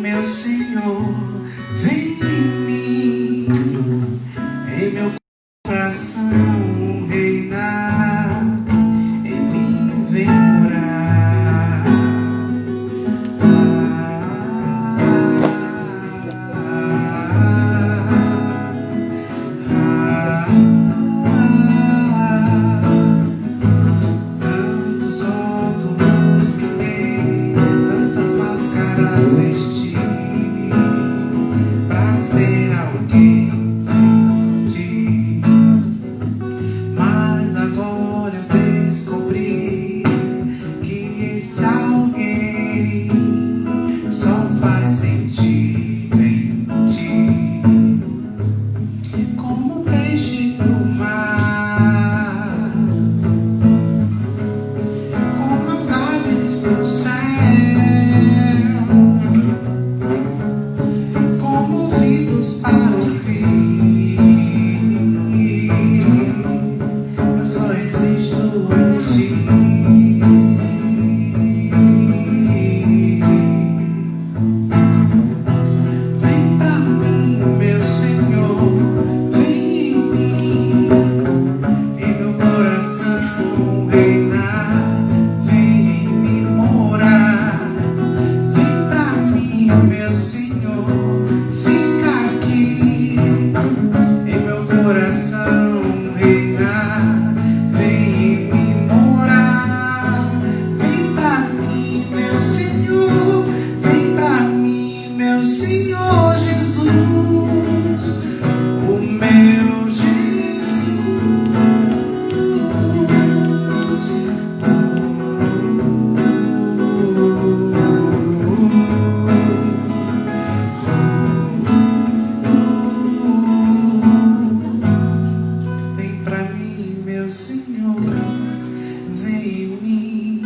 meu Senhor, vem em mim, em meu coração reinar, em mim vem morar. Tantos rótulos me dei, tantas máscaras vesti, pra ser alguém sem ti. Mas agora eu descobri que esse alguém só faz sentido em ti. Como um peixe pro mar, como as aves pro céu, como ouvidos para ouvir, eu só existo em ti. Vem pra mim, meu Senhor, vem em mim, em meu coração reinar, vem em mim morar. Vem pra mim, meu Senhor, fica aqui, em meu coração reinar, vem em mim morar. Vem pra mim, meu Senhor, vem pra mim, meu Senhor Jesus, o meu Jesus. Vem pra mim, meu Senhor, vem em mim,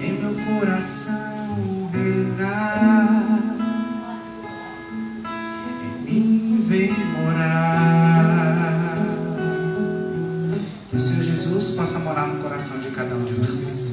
em meu coração reinar, em mim vem morar. Que o Senhor Jesus possa morar no coração de cada um de vocês.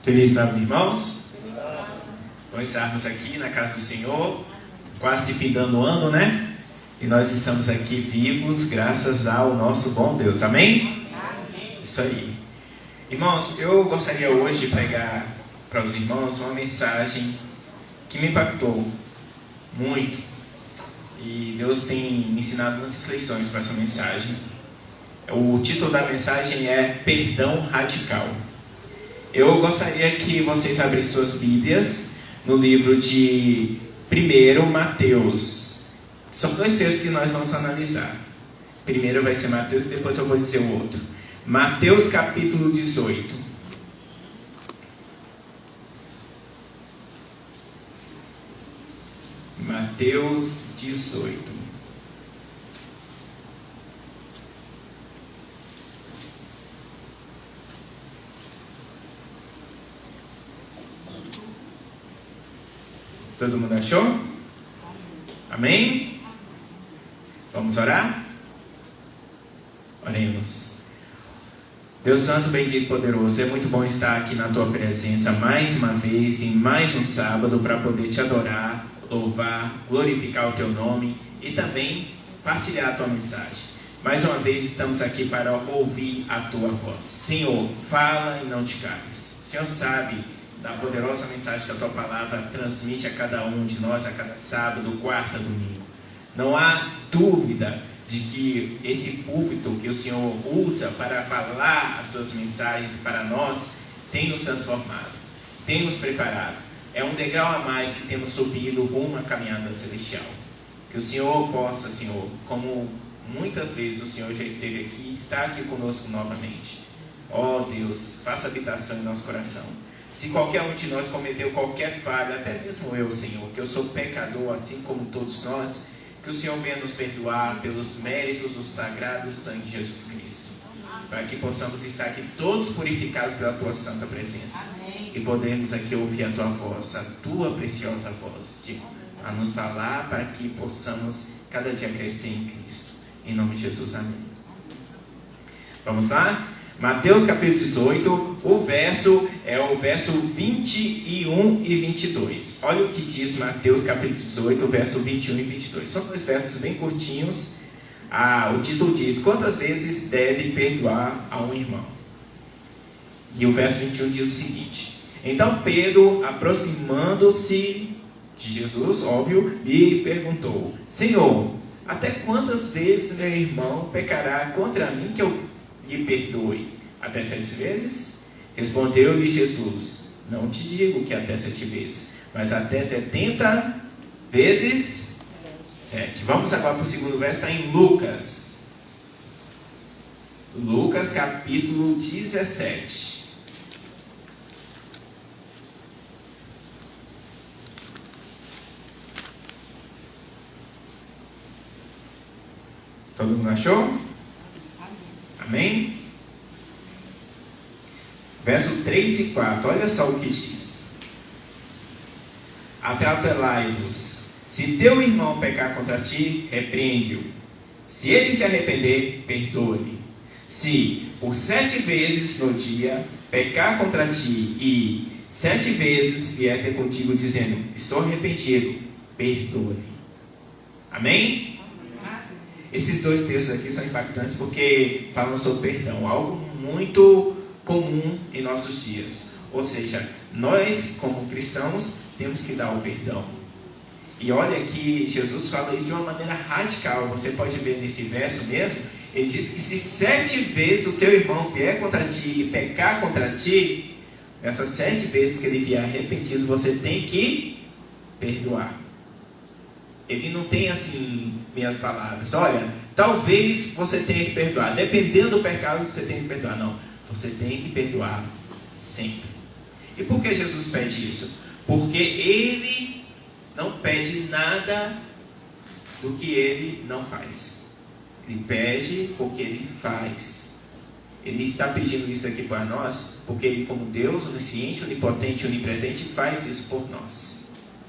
Feliz sábado, irmãos. Nós estarmos aqui na casa do Senhor, quase findando o ano, né? E nós estamos aqui vivos graças ao nosso bom Deus. Amém? Isso aí. Irmãos, eu gostaria hoje de pregar para os irmãos uma mensagem que me impactou muito. E Deus tem me ensinado muitas lições com essa mensagem. O título da mensagem é Perdão Radical. Eu gostaria que vocês abrissem suas Bíblias no livro de 1 Mateus. São dois textos que nós vamos analisar. Primeiro vai ser Mateus e depois eu vou dizer o outro. Mateus capítulo 18. Mateus 18. Todo mundo achou? Amém? Vamos orar? Oremos. Deus Santo, bendito e poderoso, é muito bom estar aqui na Tua presença mais uma vez, em mais um sábado, para poder Te adorar, louvar, glorificar o Teu nome e também partilhar a Tua mensagem. Mais uma vez estamos aqui para ouvir a Tua voz. Senhor, fala e não te cales. O Senhor sabe da poderosa mensagem que a Tua palavra transmite a cada um de nós, a cada sábado, quarta, domingo. Não há dúvida de que esse púlpito que o Senhor usa para falar as Suas mensagens para nós tem nos transformado, tem nos preparado. É um degrau a mais que temos subido rumo à caminhada celestial. Que o Senhor possa, Senhor, como muitas vezes o Senhor já esteve aqui, está aqui conosco novamente. Ó Deus, faça habitação em nosso coração. Se qualquer um de nós cometeu qualquer falha, até mesmo eu, Senhor, que eu sou pecador, assim como todos nós, Que o Senhor venha nos perdoar pelos méritos do sagrado sangue de Jesus Cristo, para que possamos estar aqui todos purificados pela Tua santa presença. Amém. E podemos aqui ouvir a Tua voz, a Tua preciosa voz, a nos falar, para que possamos cada dia crescer em Cristo. Em nome de Jesus, amém. Vamos lá? Mateus capítulo 18, o verso 21 e 22. Olha o que diz Mateus capítulo 18, verso 21 e 22. São dois versos bem curtinhos. O título diz: quantas vezes deve perdoar a um irmão? E o verso 21 diz o seguinte: então Pedro, aproximando-se de Jesus, óbvio, lhe perguntou: Senhor, até quantas vezes meu irmão pecará contra mim que eu lhe perdoe? Até 7 vezes? Respondeu-lhe Jesus: não te digo que até 7 vezes, mas até 70 vezes 7. Vamos agora para o segundo verso, está em Lucas. Lucas capítulo 17. Todo mundo achou? Amém? Verso 3 e 4, olha só o que diz: acautelai-vos, se teu irmão pecar contra ti, repreende-o. Se ele se arrepender, perdoe-lhe. Se por 7 vezes no dia pecar contra ti e 7 vezes vier ter contigo dizendo: estou arrependido, perdoe-lhe. Amém? Esses dois textos aqui são impactantes porque falam sobre perdão, algo muito comum em nossos dias. Ou seja, nós como cristãos temos que dar o perdão. E olha que Jesus fala isso de uma maneira radical. Você pode ver nesse verso mesmo. Ele diz que se 7 vezes o teu irmão vier contra ti e pecar contra ti, essas 7 vezes que ele vier arrependido, você tem que perdoar. Ele não tem assim, minhas palavras: olha, talvez você tenha que perdoar, dependendo do pecado você tem que perdoar. Não, você tem que perdoar sempre. E por que Jesus pede isso? Porque Ele não pede nada do que Ele não faz. Ele pede porque Ele faz. Ele está pedindo isso aqui para nós porque Ele, como Deus onisciente, onipotente, onipresente, faz isso por nós.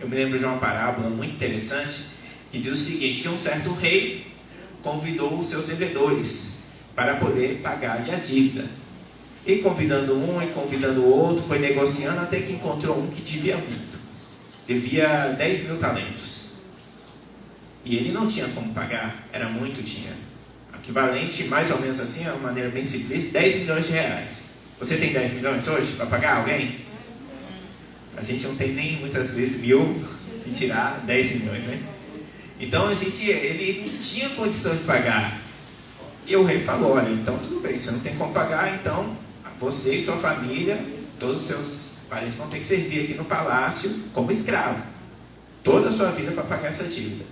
Eu me lembro de uma parábola muito interessante que diz o seguinte: que um certo rei convidou os seus devedores para poder pagar-lhe a dívida. E convidando um e convidando o outro, foi negociando até que encontrou um que devia muito. Devia 10 mil talentos. E ele não tinha como pagar, era muito dinheiro. Equivalente, mais ou menos assim, de uma maneira bem simples, 10 milhões de reais. Você tem 10 milhões hoje para pagar alguém? A gente não tem nem muitas vezes 1.000 e tirar 10 milhões, né? Então ele não tinha condição de pagar. E o rei falou: olha, então tudo bem, você não tem como pagar, então você e sua família, todos os seus parentes vão ter que servir aqui no palácio como escravo, toda a sua vida para pagar essa dívida.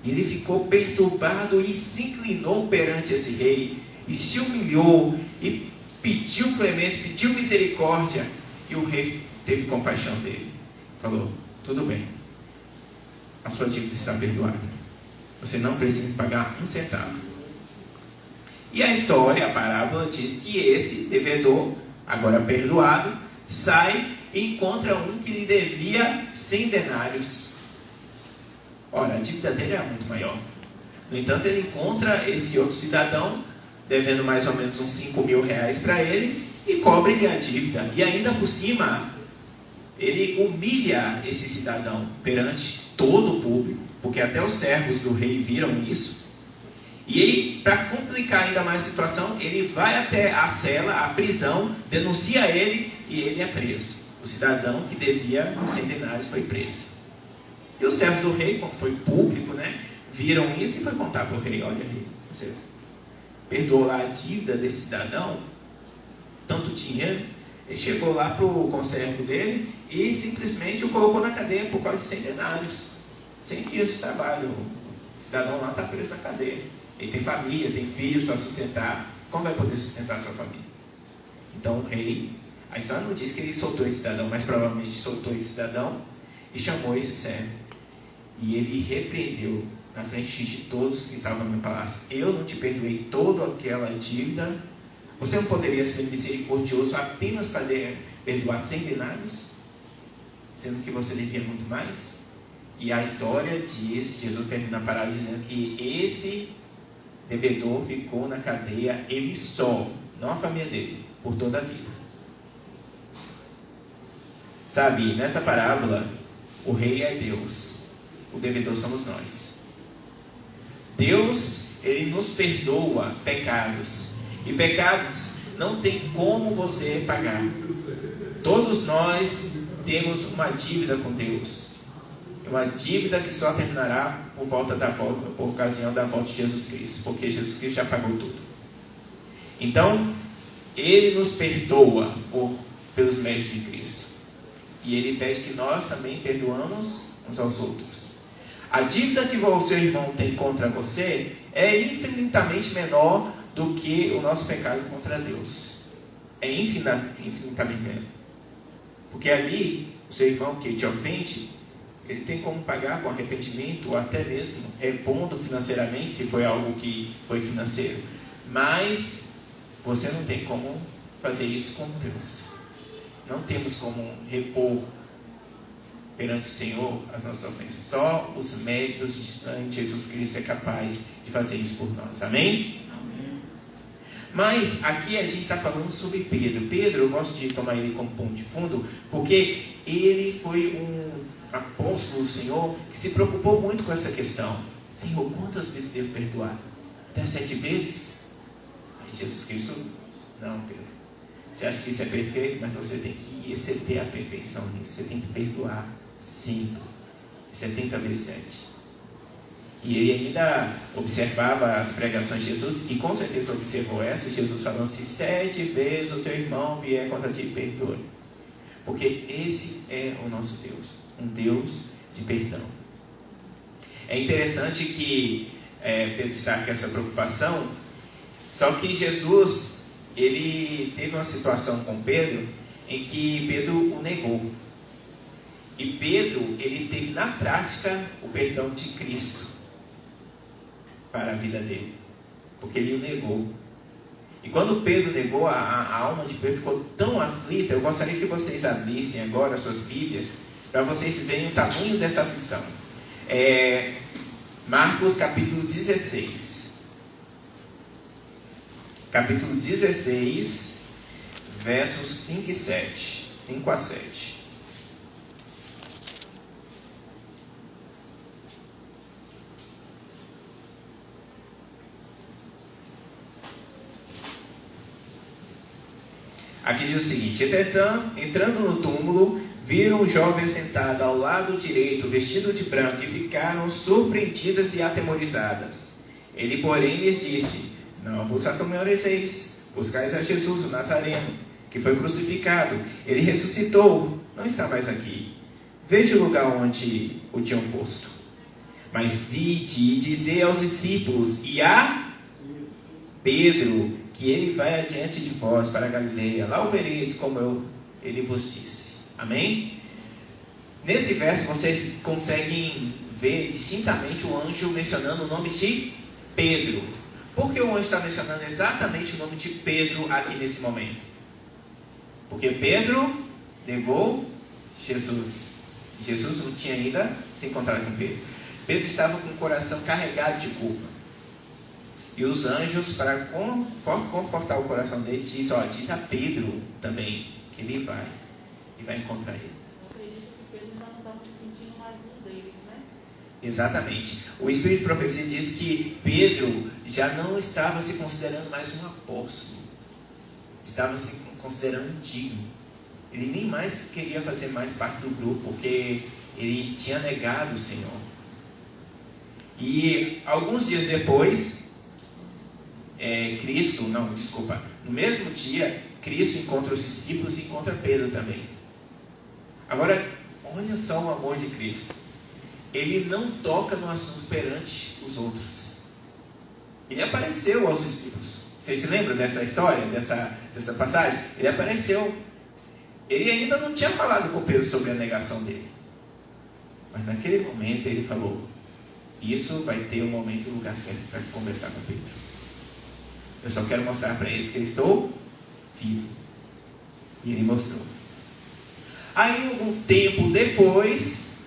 E ele ficou perturbado e se inclinou perante esse rei, e se humilhou, e pediu clemência, pediu misericórdia. E o rei teve compaixão dele, falou: tudo bem, a sua dívida está perdoada, você não precisa pagar um centavo. E a história, a parábola diz que esse devedor, agora perdoado, sai e encontra um que lhe devia 100 denários. Ora, a dívida dele era muito maior. No entanto, ele encontra esse outro cidadão devendo mais ou menos uns 5 mil reais para ele e cobre-lhe a dívida. E ainda por cima, ele humilha esse cidadão perante todo o público, porque até os servos do rei viram isso. E aí, para complicar ainda mais a situação, ele vai até a cela, a prisão, denuncia ele e ele é preso. O cidadão que devia 100 denários foi preso. E os servos do rei, como foi público, né, viram isso e foi contar para o rei: olha, rei, você perdoou lá a dívida desse cidadão, tanto dinheiro. Ele chegou lá para o conservo dele e simplesmente o colocou na cadeia por causa de 100 denários. 100 dias de trabalho. O cidadão lá está preso na cadeia. Ele tem família, tem filhos para sustentar. Como vai poder sustentar a sua família? Então o rei, a história não diz que ele soltou esse cidadão, mas provavelmente soltou esse cidadão e chamou esse servo. E ele repreendeu na frente de todos que estavam no palácio: eu não te perdoei toda aquela dívida? Você não poderia ser misericordioso apenas para perdoar 100 denários, sendo que você devia muito mais? E a história diz, Jesus termina a parábola dizendo que esse devedor ficou na cadeia, ele só, não a família dele, por toda a vida. Sabe, nessa parábola, o rei é Deus, o devedor somos nós. Deus, ele nos perdoa pecados, e pecados não tem como você pagar. Todos nós temos uma dívida com Deus, uma dívida que só terminará por ocasião da volta de Jesus Cristo, porque Jesus Cristo já pagou tudo. Então, ele nos perdoa pelos méritos de Cristo, e ele pede que nós também perdoamos uns aos outros. A dívida que o seu irmão tem contra você é infinitamente menor do que o nosso pecado contra Deus. É infinitamente menor. Porque ali, o seu irmão que te ofende, ele tem como pagar com arrependimento, ou até mesmo repondo financeiramente, se foi algo que foi financeiro. Mas você não tem como fazer isso com Deus. Não temos como repor perante o Senhor as nossas ofensas. Só os méritos de sangue de Jesus Cristo é capaz de fazer isso por nós. Amém? Amém. Mas aqui a gente está falando sobre Pedro. Pedro, eu gosto de tomar ele como ponto de fundo, porque ele foi um apóstolo do Senhor que se preocupou muito com essa questão. Senhor, quantas vezes devo perdoar? Até 7 vezes? Aí Jesus Cristo: não, Pedro, você acha que isso é perfeito, mas você tem que exceder a perfeição nisso. Você tem que perdoar sempre, 70 vezes 7. E ele ainda observava as pregações de Jesus, e com certeza observou essa, Jesus falando: se 7 vezes o teu irmão vier contra ti, perdoe. Porque esse é o nosso Deus, um Deus de perdão. É interessante que Pedro está com essa preocupação, só que Jesus, ele teve uma situação com Pedro, em que Pedro o negou. E Pedro, ele teve na prática o perdão de Cristo para a vida dele, porque ele o negou. E quando Pedro negou, a alma de Pedro ficou tão aflita. Eu gostaria que vocês abrissem agora as suas Bíblias, para vocês verem o tamanho dessa aflição. Marcos capítulo 16. Capítulo 16, versos 5 e 7. 5 a 7. Aqui diz o seguinte: entretanto, entrando no túmulo, viram um jovem sentado ao lado direito, vestido de branco, e ficaram surpreendidas e atemorizadas. Ele, porém, lhes disse: não vos atemorizeis, buscais a Jesus, o Nazareno, que foi crucificado. Ele ressuscitou, não está mais aqui. Vede o lugar onde o tinham posto. Mas ide e dizei aos discípulos e a Pedro que ele vai adiante de vós para a Galileia. Lá o vereis como ele vos disse. Amém? Nesse verso vocês conseguem ver distintamente o anjo mencionando o nome de Pedro. Por que o anjo está mencionando exatamente o nome de Pedro aqui nesse momento? Porque Pedro negou Jesus. Jesus não tinha ainda se encontrado com Pedro. Pedro estava com o coração carregado de culpa. E os anjos, para confortar o coração dele, diz a Pedro também que ele vai encontrar ele. Eu acredito que Pedro já não estava se sentindo mais um deles, né? Exatamente. O Espírito de Profecia diz que Pedro já não estava se considerando mais um apóstolo. Estava se considerando indigno. Ele nem mais queria fazer mais parte do grupo, porque ele tinha negado o Senhor. E alguns dias depois, no mesmo dia, Cristo encontra os discípulos e encontra Pedro também. Agora, olha só o amor de Cristo. Ele não toca no assunto perante os outros. Ele apareceu aos discípulos. Vocês se lembram dessa história, dessa passagem? Ele apareceu. Ele ainda não tinha falado com Pedro sobre a negação dele. Mas naquele momento ele falou: Isso vai ter o momento e o lugar certo para conversar com Pedro. Eu só quero mostrar para eles que eu estou vivo. E ele mostrou. Aí, um tempo depois,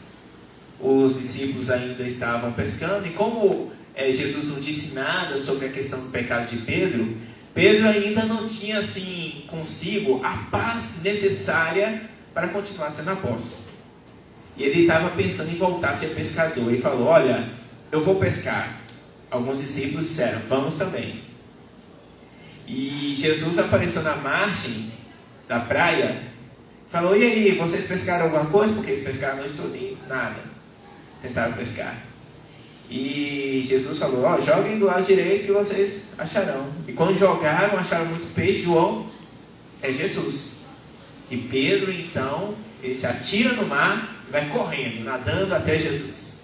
os discípulos ainda estavam pescando. E como Jesus não disse nada sobre a questão do pecado de Pedro, Pedro ainda não tinha assim consigo a paz necessária para continuar sendo apóstolo. E ele estava pensando em voltar a ser pescador. E falou: olha, eu vou pescar. Alguns discípulos disseram: vamos também. E Jesus apareceu na margem da praia, falou: e aí, vocês pescaram alguma coisa? Porque eles pescaram a noite toda e nada. Tentaram pescar. E Jesus falou: ó, joguem do lado direito que vocês acharão. E quando jogaram, acharam muito peixe. João é Jesus. E Pedro, então, ele se atira no mar e vai correndo, nadando até Jesus.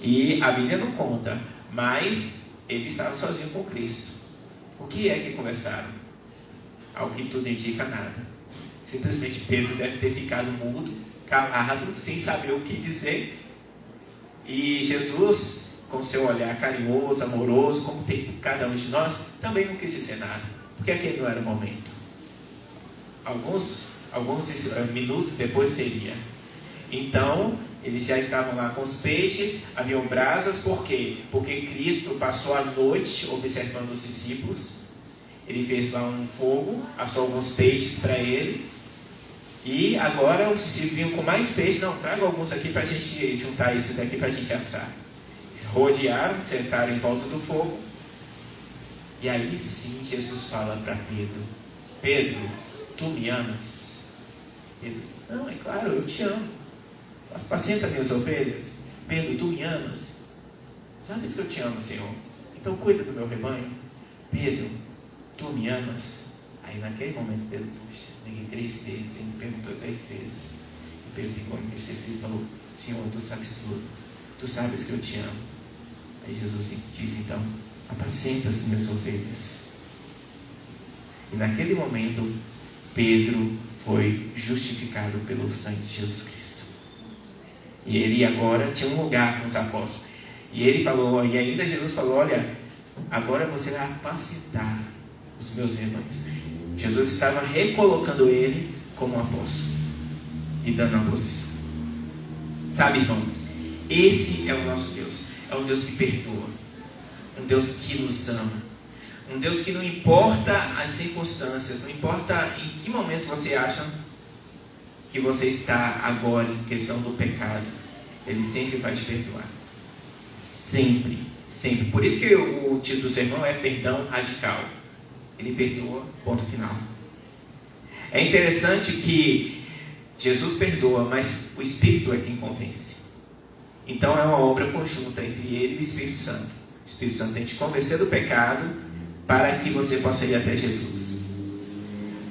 E a Bíblia não conta, mas ele estava sozinho com Cristo. O que é que conversaram? Ao que tudo indica, nada. Simplesmente Pedro deve ter ficado mudo, calado, sem saber o que dizer. E Jesus, com seu olhar carinhoso, amoroso, como tem por cada um de nós, também não quis dizer nada, porque aquele não era o momento. Alguns minutos depois seria. Então, eles já estavam lá com os peixes, haviam brasas. Por quê? Porque Cristo passou a noite observando os discípulos. Ele fez lá um fogo, assou alguns peixes para ele. E agora os discípulos vinham com mais peixe. Não, traga alguns aqui para a gente juntar esses aqui para a gente assar. Eles rodearam, sentaram em volta do fogo. E aí sim Jesus fala para Pedro: Pedro, tu me amas? Pedro: não, é claro, eu te amo. Apacenta minhas ovelhas. Pedro, tu me amas? Sabes que eu te amo, Senhor. Então cuida do meu rebanho. Pedro, tu me amas? Aí naquele momento Pedro, puxa, neguei 3 vezes. Ele me perguntou 3 vezes. E Pedro ficou entristecido e falou: Senhor, tu sabes tudo. Tu sabes que eu te amo. Aí Jesus diz então: apacenta as minhas ovelhas. E naquele momento Pedro foi justificado pelo sangue de Jesus Cristo. E ele agora tinha um lugar com os apóstolos. E ele falou, e ainda Jesus falou: olha, agora você vai apacentar os meus rebanhos. Jesus estava recolocando ele como um apóstolo e dando a posição. Sabe, irmãos, esse é o nosso Deus. É um Deus que perdoa, um Deus que nos ama, um Deus que não importa as circunstâncias, não importa em que momento você acha que você está agora em questão do pecado, Ele sempre vai te perdoar. Sempre, sempre. Por isso que o título do sermão é Perdão Radical. Ele perdoa, ponto final. É interessante que Jesus perdoa, mas o Espírito é quem convence. Então é uma obra conjunta entre Ele e o Espírito Santo. O Espírito Santo tem que te convencer do pecado para que você possa ir até Jesus.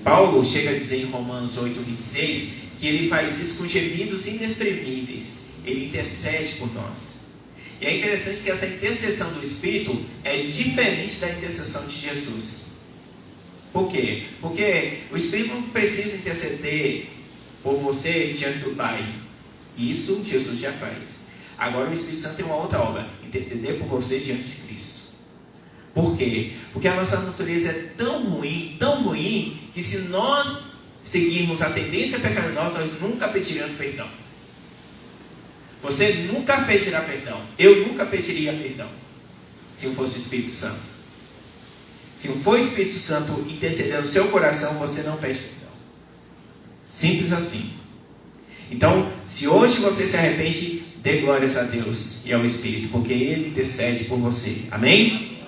Paulo chega a dizer em Romanos 8:26 que ele faz isso com gemidos inexprimíveis. Ele intercede por nós. E é interessante que essa intercessão do Espírito é diferente da intercessão de Jesus. Por quê? Porque o Espírito não precisa interceder por você diante do Pai. Isso Jesus já faz. Agora o Espírito Santo tem uma outra obra: interceder por você diante de Cristo. Por quê? Porque a nossa natureza é tão ruim, que se nós seguirmos a tendência pecaminosa, nós nunca pediremos perdão. Você nunca pedirá perdão. Eu nunca pediria perdão se não fosse o Espírito Santo. Se não for o Espírito Santo intercedendo no seu coração, você não pede perdão. Simples assim. Então, se hoje você se arrepende, dê glórias a Deus e ao Espírito, porque Ele intercede por você. Amém?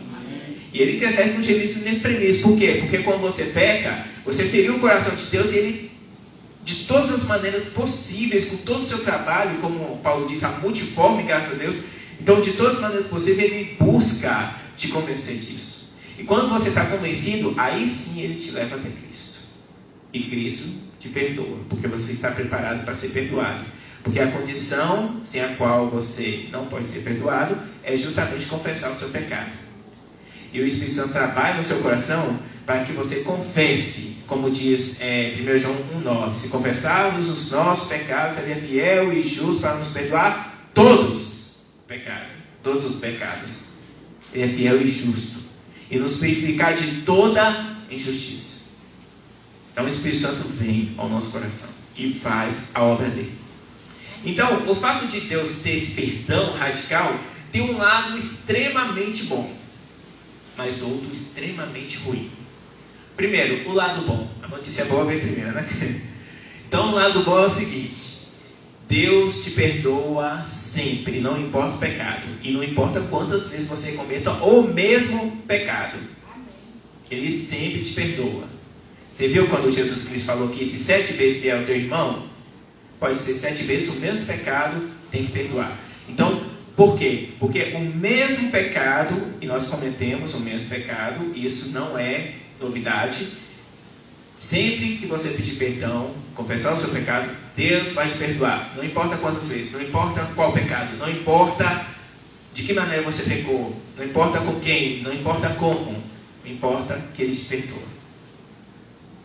E Ele intercede com gemidos inexprimíveis. Por quê? Porque quando você peca, você feriu o coração de Deus e Ele, de todas as maneiras possíveis, com todo o seu trabalho, como Paulo diz, a multiforme, graças a Deus. Então, de todas as maneiras possíveis, Ele busca te convencer disso. E quando você está convencido, aí sim Ele te leva até Cristo. E Cristo te perdoa, porque você está preparado para ser perdoado. Porque a condição sem a qual você não pode ser perdoado é justamente confessar o seu pecado. E o Espírito Santo trabalha no seu coração para que você confesse, como diz 1 João 1,9: se confessarmos os nossos pecados, Ele é fiel e justo para nos perdoar todos. pecado, todos os pecados. Ele é fiel e justo e nos purificar de toda injustiça. Então o Espírito Santo vem ao nosso coração e faz a obra dele. Então, o fato de Deus ter esse perdão radical tem um lado extremamente bom, mas outro extremamente ruim. Primeiro, o lado bom. A notícia boa vem primeiro, né? Então, o lado bom é o seguinte: Deus te perdoa sempre, não importa o pecado. E não importa quantas vezes você cometa o mesmo pecado. Ele sempre te perdoa. Você viu quando Jesus Cristo falou que se 7 vezes vier o teu irmão, pode ser 7 vezes o mesmo pecado, tem que perdoar. Então, por quê? Porque o mesmo pecado, e nós cometemos o mesmo pecado, isso não é novidade. Sempre que você pedir perdão, confessar o seu pecado, Deus vai te perdoar. Não importa quantas vezes, não importa qual pecado, não importa de que maneira você pecou, não importa com quem, não importa como, não importa que Ele te perdoa.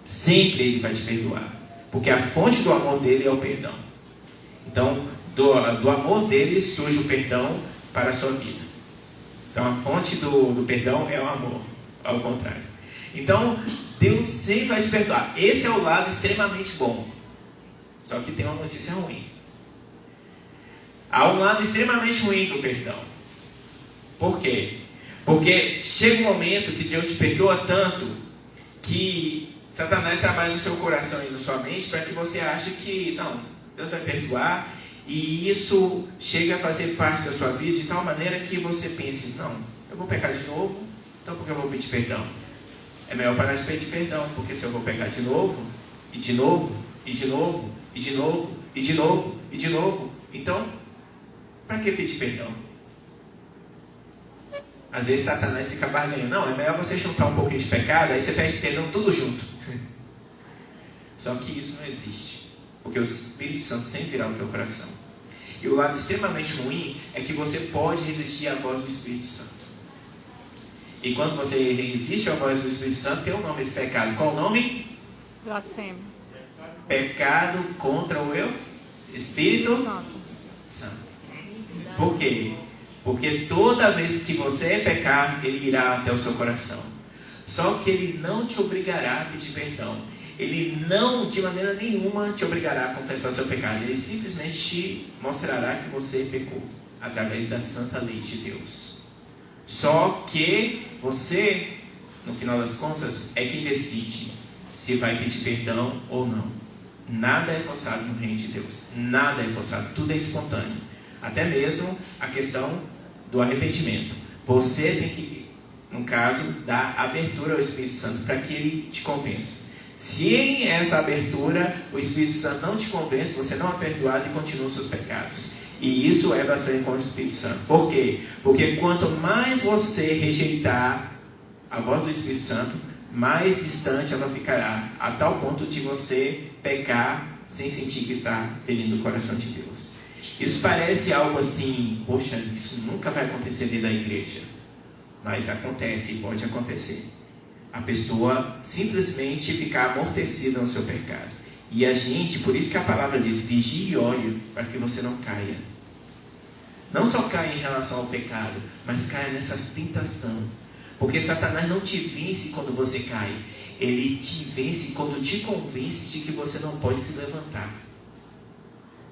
Sempre Ele vai te perdoar, porque a fonte do amor dele é o perdão. Então, do amor dele surge o perdão para a sua vida. Então, a fonte do perdão é o amor, ao contrário. Então, Deus sempre vai te perdoar. Esse é o lado extremamente bom. Só que tem uma notícia ruim. Há um lado extremamente ruim do perdão. Por quê? Porque chega um momento que Deus te perdoa tanto que Satanás trabalha no seu coração e na sua mente para que você ache que, não, Deus vai perdoar, e isso chega a fazer parte da sua vida de tal maneira que você pense, não, eu vou pecar de novo, então por que eu vou pedir perdão? É melhor parar de pedir perdão, porque se eu vou pecar de novo, e de novo, e de novo, e de novo, e de novo, e de novo, então, para que pedir perdão? Às vezes Satanás fica barganhando, não, é melhor você juntar um pouquinho de pecado, aí você pede perdão tudo junto. Só que isso não existe, porque o Espírito Santo sempre virá ao teu coração. E o lado extremamente ruim é que você pode resistir à voz do Espírito Santo. E quando você resiste à voz do Espírito Santo, tem um nome esse pecado. Qual o nome? Blasfêmia. Pecado contra o eu? Espírito Santo. Por quê? Porque toda vez que você pecar, ele irá até o seu coração. Só que ele não te obrigará a pedir perdão. Ele não, de maneira nenhuma, te obrigará a confessar seu pecado. Ele simplesmente te mostrará que você pecou, através da santa lei de Deus. Só que você, no final das contas, é quem decide se vai pedir perdão ou não. Nada é forçado no reino de Deus. Nada é forçado, tudo é espontâneo. Até mesmo a questão do arrependimento. Você tem que, no caso, dar abertura ao Espírito Santo para que ele te convença. Se em essa abertura o Espírito Santo não te convence, você não é perdoado e continua os seus pecados. E isso é bastante com o Espírito Santo. Por quê? Porque quanto mais você rejeitar a voz do Espírito Santo, mais distante ela ficará, a tal ponto de você pecar sem sentir que está ferindo o coração de Deus. Isso parece algo assim, poxa, isso nunca vai acontecer dentro da igreja. Mas acontece e pode acontecer. A pessoa simplesmente ficar amortecida no seu pecado. E a gente, por isso que a palavra diz, vigie e ore, para que você não caia. Não só caia em relação ao pecado, mas caia nessa tentação. Porque Satanás não te vence quando você cai. Ele te vence quando te convence de que você não pode se levantar.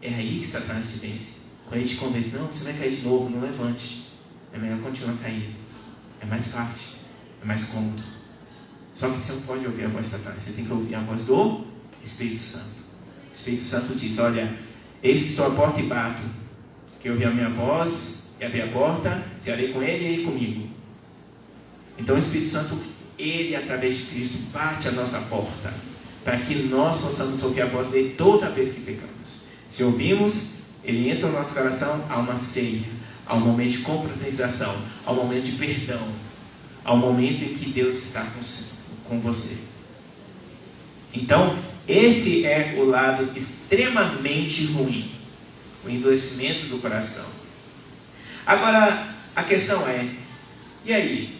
É aí que Satanás te vence. Quando ele te convence, não, você vai cair de novo, não levante. É melhor continuar caindo. É mais fácil, é mais cômodo. Só que você não pode ouvir a voz de Satanás, você tem que ouvir a voz do Espírito Santo. O Espírito Santo diz, olha, eis que estou à porta e bato. Quem ouvir a minha voz e abrir a porta, cearei com ele e ele comigo. Então o Espírito Santo, ele através de Cristo bate a nossa porta, para que nós possamos ouvir a voz dele toda vez que pecamos. Se ouvimos, ele entra no nosso coração, há uma ceia, há um momento de confraternização, há um momento de perdão, há um momento em que Deus está com você. Então, esse é o lado extremamente ruim, o endurecimento do coração. Agora, a questão é, e aí?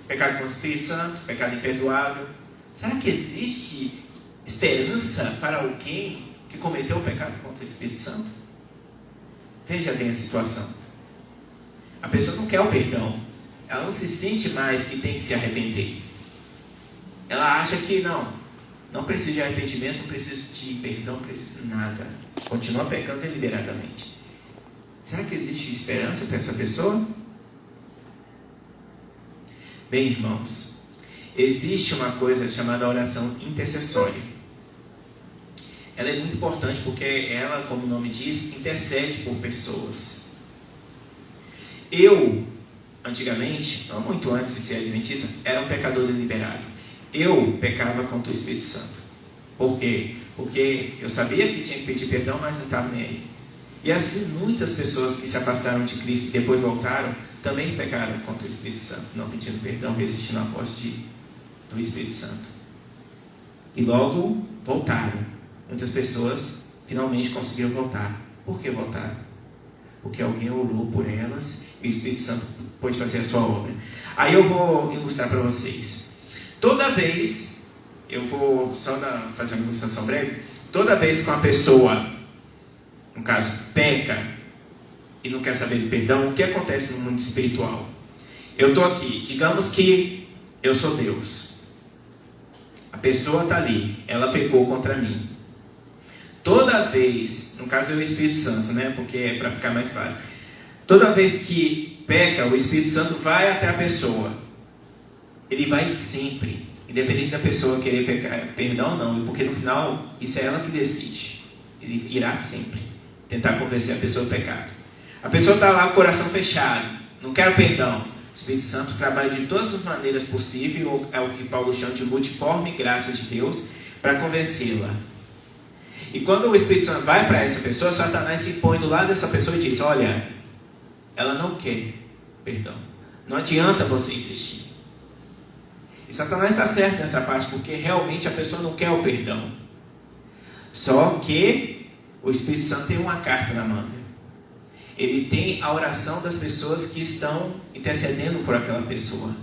Pecado contra o Espírito Santo, pecado imperdoável. Será que existe esperança para alguém que cometeu o pecado contra o Espírito Santo? Veja bem a situação. A pessoa não quer o perdão. Ela não se sente mais que tem que se arrepender. Ela acha que não preciso de arrependimento, não preciso de perdão, não preciso de nada. Continua pecando deliberadamente. Será que existe esperança para essa pessoa? Bem, irmãos, existe uma coisa chamada oração intercessória. Ela é muito importante porque ela, como o nome diz, intercede por pessoas. Eu, antigamente, não muito antes de ser adventista, era um pecador deliberado. Eu pecava contra o Espírito Santo. Por quê? Porque eu sabia que tinha que pedir perdão, mas não estava nem aí. E assim, muitas pessoas que se afastaram de Cristo e depois voltaram, também pecaram contra o Espírito Santo, não pedindo perdão, resistindo à voz do Espírito Santo. E logo voltaram. Muitas pessoas finalmente conseguiram voltar. Por que voltaram? Porque alguém orou por elas e o Espírito Santo pôde fazer a sua obra. Aí eu vou ilustrar para vocês. Toda vez, eu vou só fazer uma ilustração breve. Toda vez que uma pessoa, no caso, peca e não quer saber de perdão, o que acontece no mundo espiritual? Eu estou aqui, digamos que eu sou Deus. A pessoa está ali, ela pecou contra mim. Toda vez, no caso é o Espírito Santo, né? Porque é para ficar mais claro. Toda vez que peca, o Espírito Santo vai até a pessoa. Ele vai sempre, independente da pessoa querer pecar, perdão ou não, porque no final, isso é ela que decide. Ele irá sempre tentar convencer a pessoa do pecado. A pessoa está lá com o coração fechado, não quer perdão. O Espírito Santo trabalha de todas as maneiras possíveis, é o que Paulo chama de multiforme graça de Deus, para convencê-la. E quando o Espírito Santo vai para essa pessoa, Satanás se põe do lado dessa pessoa e diz: olha, ela não quer perdão, não adianta você insistir. E Satanás está certo nessa parte, porque realmente a pessoa não quer o perdão. Só que o Espírito Santo tem uma carta na manga. Ele tem a oração das pessoas que estão intercedendo por aquela pessoa.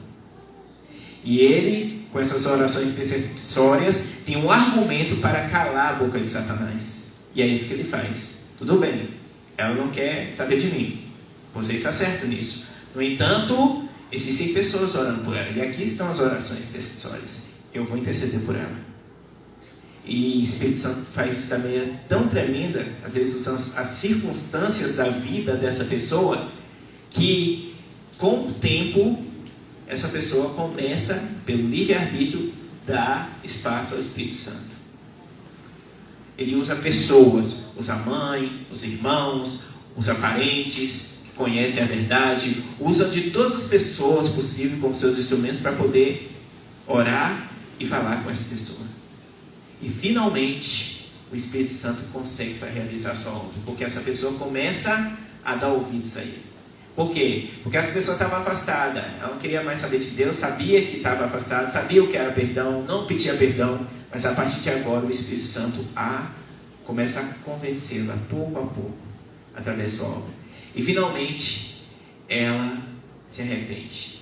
E ele, com essas orações intercessórias, tem um argumento para calar a boca de Satanás. E é isso que ele faz. Tudo bem, ela não quer saber de mim. Você está certo nisso. No entanto, existem pessoas orando por ela. E aqui estão as orações intercessórias. Eu vou interceder por ela. E o Espírito Santo faz isso da maneira tão tremenda, às vezes usando as circunstâncias da vida dessa pessoa, que com o tempo essa pessoa começa, pelo livre-arbítrio, dar espaço ao Espírito Santo. Ele usa pessoas, usa a mãe, os irmãos, usa parentes que conhecem a verdade, usa de todas as pessoas possíveis como seus instrumentos para poder orar e falar com essa pessoa. E finalmente o Espírito Santo consegue realizar a sua obra, porque essa pessoa começa a dar ouvidos a ele. Por quê? Porque essa pessoa estava afastada, ela não queria mais saber de Deus, sabia que estava afastada, sabia o que era perdão, não pedia perdão, mas a partir de agora o Espírito Santo começa a convencê-la pouco a pouco, através da sua obra. E finalmente ela se arrepende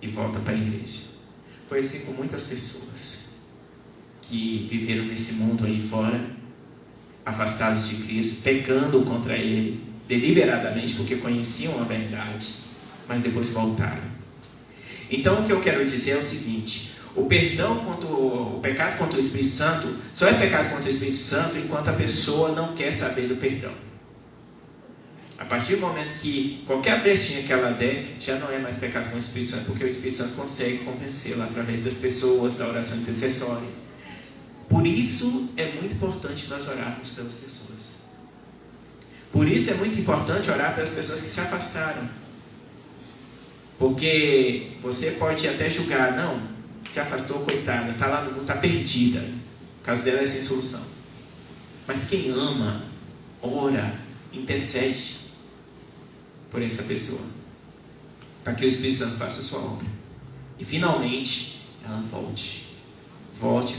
e volta para a igreja. Foi assim com muitas pessoas que viveram nesse mundo aí fora, afastados de Cristo, pecando contra Ele, deliberadamente, porque conheciam a verdade, mas depois voltaram. Então o que eu quero dizer é o seguinte: o pecado contra o Espírito Santo só é pecado contra o Espírito Santo enquanto a pessoa não quer saber do perdão. A partir do momento que qualquer brechinha que ela der, já não é mais pecado contra o Espírito Santo, porque o Espírito Santo consegue convencê-la através das pessoas, da oração intercessória. Por isso é muito importante nós orarmos pelas pessoas. Por isso é muito importante orar pelas pessoas que se afastaram. Porque você pode até julgar: não, se afastou, coitada, está lá no mundo, está perdida. O caso dela é sem solução. Mas quem ama, ora, intercede por essa pessoa, para que o Espírito Santo faça a sua obra. E finalmente ela volte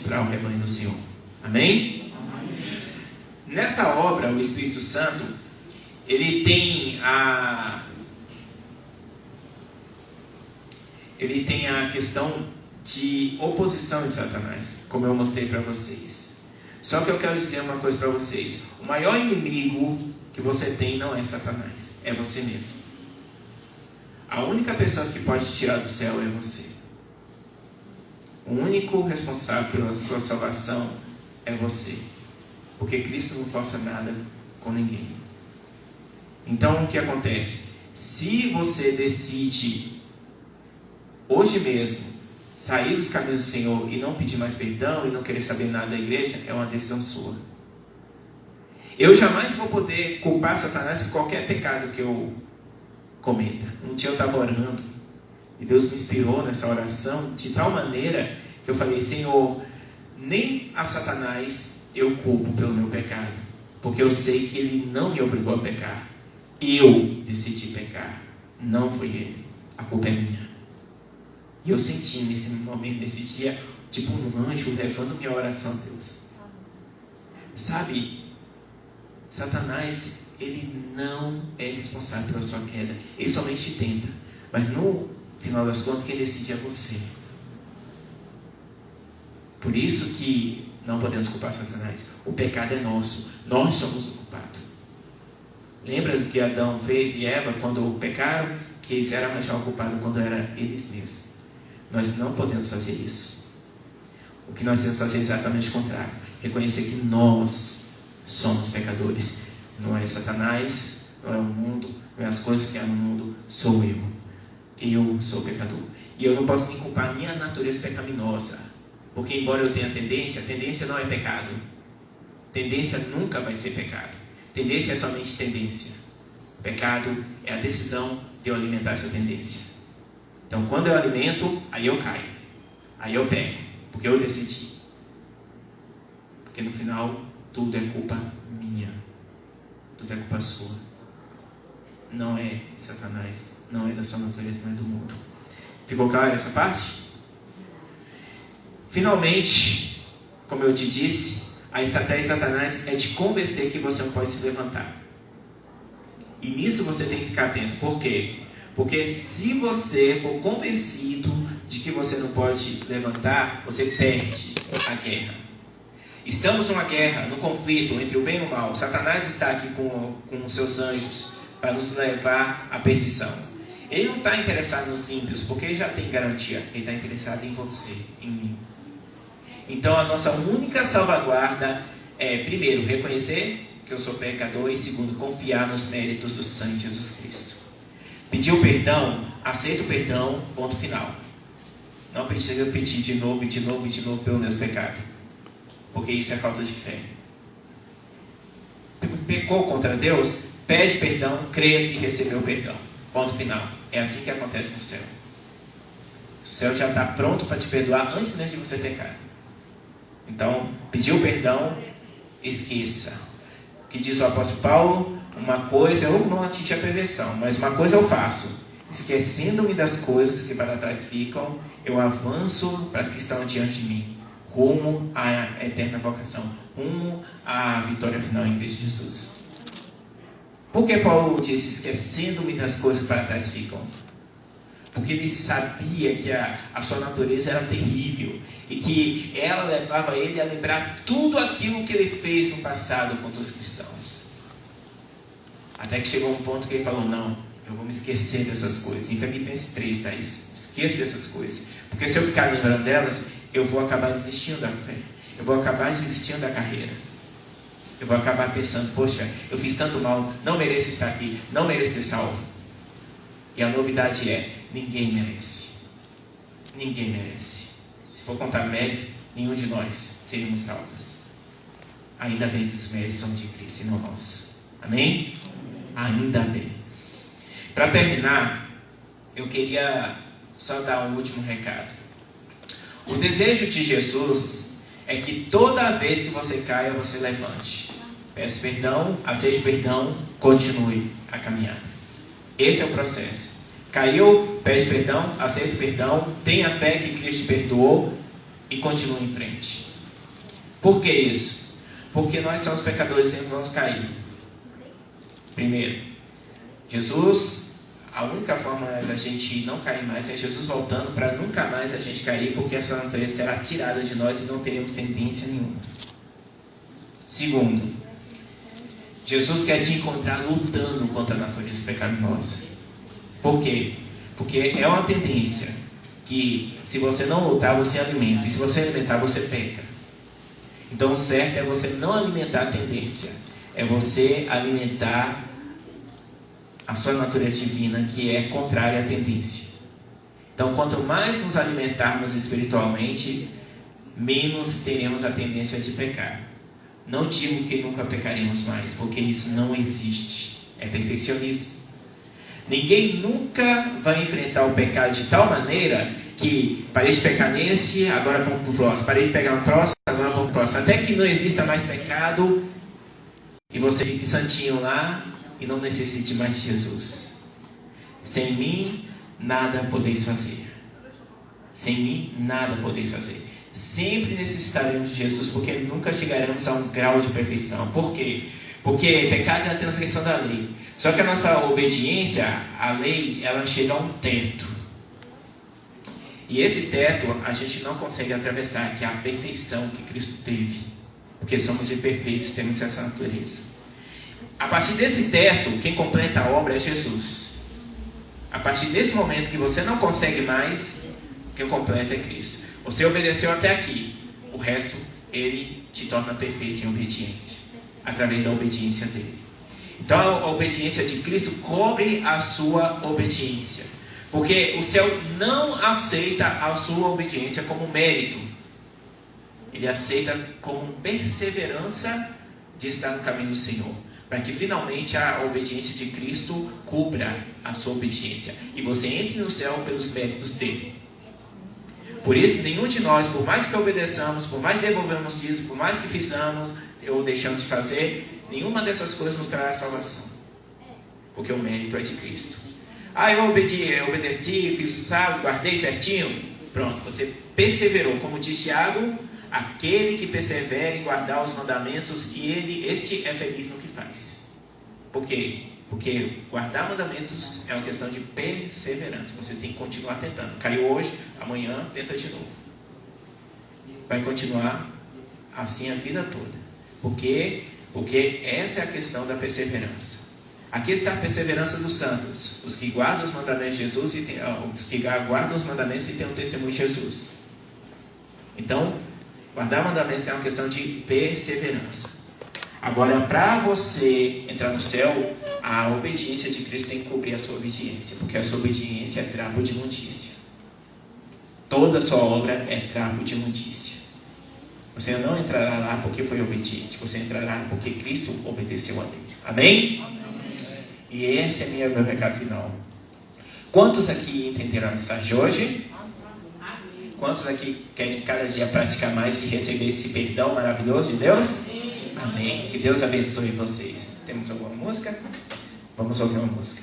para o rebanho do Senhor. Amém? Amém. Nessa obra, o Espírito Santo, ele tem a questão de oposição de Satanás, como eu mostrei para vocês. Só que eu quero dizer uma coisa para vocês: o maior inimigo que você tem não é Satanás, é você mesmo. A única pessoa que pode te tirar do céu é você. O único responsável pela sua salvação é você. Porque Cristo não força nada com ninguém. Então o que acontece? Se você decide hoje mesmo sair dos caminhos do Senhor e não pedir mais perdão e não querer saber nada da igreja, é uma decisão sua. Eu jamais vou poder culpar Satanás por qualquer pecado que eu cometa. Um dia eu estava orando e Deus me inspirou nessa oração de tal maneira que eu falei: Senhor, nem a Satanás eu culpo pelo meu pecado, porque eu sei que ele não me obrigou a pecar. Eu decidi pecar, não foi ele. A culpa é minha. E eu senti nesse momento, nesse dia, tipo um anjo levando minha oração a Deus. Sabe, Satanás, ele não é responsável pela sua queda. Ele somente tenta. Mas no final das contas, quem decide é você. Por isso que não podemos culpar Satanás. O pecado é nosso. Nós somos o culpado. Lembra do que Adão fez e Eva quando pecaram? Quiseram arranjar o culpado quando era eles mesmos. Nós não podemos fazer isso. O que nós temos que fazer é exatamente o contrário. Reconhecer que nós somos pecadores. Não é Satanás, não é o mundo, não é as coisas que há no mundo. Sou eu. Eu sou pecador. E eu não posso nem culpar a minha natureza pecaminosa. Porque embora eu tenha tendência não é pecado. Tendência nunca vai ser pecado. Tendência é somente tendência. Pecado é a decisão de eu alimentar essa tendência. Então, quando eu alimento, aí eu caio. Aí eu pego. Porque eu decidi. Porque no final, tudo é culpa minha. Tudo é culpa sua. Não é de Satanás. Não é da sua natureza, não é do mundo. Ficou claro essa parte? Finalmente, como eu te disse, a estratégia de Satanás é te convencer que você não pode se levantar. E nisso você tem que ficar atento. Por quê? Porque se você for convencido de que você não pode levantar, você perde a guerra. Estamos numa guerra, num conflito entre o bem e o mal. Satanás está aqui com os seus anjos para nos levar à perdição. Ele não está interessado nos ímpios, porque ele já tem garantia. Ele está interessado em você, em mim. Então a nossa única salvaguarda é, primeiro, reconhecer que eu sou pecador e segundo, confiar nos méritos do sangue de Jesus Cristo. Pedir o perdão, aceita o perdão, ponto final. Não precisa pedir de novo pelo meus pecados, porque isso é falta de fé. Pecou contra Deus, pede perdão, creia que recebeu perdão, ponto final. É assim que acontece no céu. O céu já está pronto para te perdoar antes mesmo de você pecar. Então, pediu perdão, esqueça. O que diz o apóstolo Paulo? Uma coisa, eu não atingi a perversão, mas uma coisa eu faço: esquecendo-me das coisas que para trás ficam, eu avanço para as que estão diante de mim, rumo à eterna vocação, rumo à vitória final em Cristo Jesus. Por que Paulo disse esquecendo-me das coisas que para trás ficam? Porque ele sabia que a sua natureza era terrível e que ela levava ele a lembrar tudo aquilo que ele fez no passado contra os cristãos. Até que chegou um ponto que ele falou: não, eu vou me esquecer dessas coisas. Em Filipenses 3 está isso. Esqueça dessas coisas. Porque se eu ficar lembrando delas, eu vou acabar desistindo da fé. Eu vou acabar desistindo da carreira. Eu vou acabar pensando: poxa, eu fiz tanto mal, não mereço estar aqui, não mereço ser salvo. E a novidade é: ninguém merece. Ninguém merece. Se for contar mérito, nenhum de nós seríamos salvos. Ainda bem que os méritos são de Cristo e não nossos. Amém? Ainda bem. Para terminar, eu queria só dar um último recado. O desejo de Jesus é que toda vez que você caia, você levante. Peça perdão, aceite perdão, continue a caminhada. Esse é o processo. Caiu, pede perdão, aceita perdão, tenha fé que Cristo te perdoou e continue em frente. Por que isso? Porque nós somos pecadores e sempre vamos cair. Primeiro, Jesus, a única forma da gente não cair mais é Jesus voltando para nunca mais a gente cair, porque essa natureza será tirada de nós e não teremos tendência nenhuma. Segundo, Jesus quer te encontrar lutando contra a natureza pecaminosa. Por quê? Porque é uma tendência que, se você não lutar, você alimenta. E se você alimentar, você peca. Então, o certo é você não alimentar a tendência. É você alimentar a sua natureza divina, que é contrária à tendência. Então, quanto mais nos alimentarmos espiritualmente, menos teremos a tendência de pecar. Não digo que nunca pecaremos mais, porque isso não existe. É perfeccionismo. Ninguém nunca vai enfrentar o pecado de tal maneira que parei de pecar nesse, agora vamos para o próximo. Parei de pegar no próximo, agora vamos para o próximo. Até que não exista mais pecado e você fique santinho lá e não necessite mais de Jesus. Sem mim, nada podeis fazer. Sem mim, nada podeis fazer. Sempre necessitaremos de Jesus, porque nunca chegaremos a um grau de perfeição. Por quê? Porque pecado é a transgressão da lei. Só que a nossa obediência à lei, ela chega a um teto. E esse teto a gente não consegue atravessar, que é a perfeição que Cristo teve. Porque somos imperfeitos, temos essa natureza. A partir desse teto, quem completa a obra é Jesus. A partir desse momento que você não consegue mais, quem completa é Cristo. Você obedeceu até aqui. O resto, Ele te torna perfeito em obediência. Através da obediência dEle. Então a obediência de Cristo cobre a sua obediência. Porque o céu não aceita a sua obediência como mérito. Ele aceita como perseverança de estar no caminho do Senhor. Para que finalmente a obediência de Cristo cubra a sua obediência. E você entre no céu pelos méritos dele. Por isso, nenhum de nós, por mais que obedeçamos, por mais que devolvemos dízimo, por mais que fizemos ou deixamos de fazer, nenhuma dessas coisas nos trará salvação. Porque o mérito é de Cristo. Eu obedeci, fiz o sábado, guardei certinho. Pronto, você perseverou. Como diz Tiago, aquele que persevera em guardar os mandamentos, e este é feliz no que faz. Por quê? Porque guardar mandamentos é uma questão de perseverança. Você tem que continuar tentando. Caiu hoje, amanhã tenta de novo. Vai continuar assim a vida toda. Porque essa é a questão da perseverança. Aqui está a perseverança dos santos. Os que guardam os mandamentos de Jesus, os que guardam os mandamentos e têm o testemunho de Jesus. Então, guardar mandamentos é uma questão de perseverança. Agora, para você entrar no céu, a obediência de Cristo tem que cobrir a sua obediência, porque a sua obediência é trapo de imundícia. Toda a sua obra é trapo de imundícia. Você não entrará lá porque foi obediente, você entrará porque Cristo obedeceu a lei. Amém? Amém. E esse é meu recado final. Quantos aqui entenderam a mensagem de hoje? Quantos aqui querem cada dia praticar mais e receber esse perdão maravilhoso de Deus? Amém. Que Deus abençoe vocês. Temos alguma música? Vamos ouvir uma música.